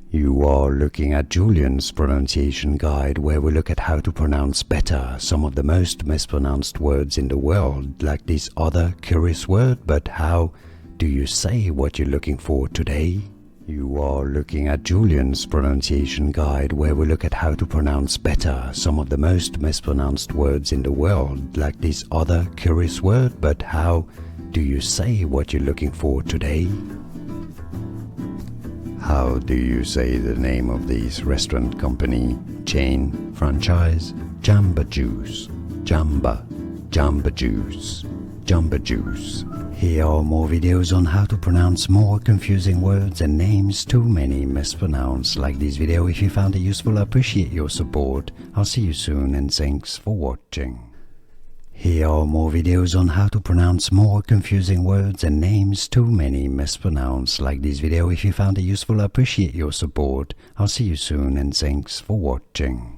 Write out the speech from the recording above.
You are looking at Julian's pronunciation guide, where we look at how to pronounce better some of the most mispronounced words in the world, like this other curious word, but how do you say what you're looking for today? You are looking at Julian's pronunciation guide, where we look at how to pronounce better some of the most mispronounced words in the world, like this other curious word, but how do you say what you're looking for today? How do you say the name of this restaurant company, chain, franchise? Jamba Juice, Jamba Juice, Jamba Juice. Here are more videos on how to pronounce more confusing words and names too many mispronounced. Like this video if you found it useful. I appreciate your support. I'll see you soon and thanks for watching. Here are more videos on how to pronounce more confusing words and names too many mispronounced. Like this video if you found it useful. I appreciate your support. I'll see you soon and thanks for watching.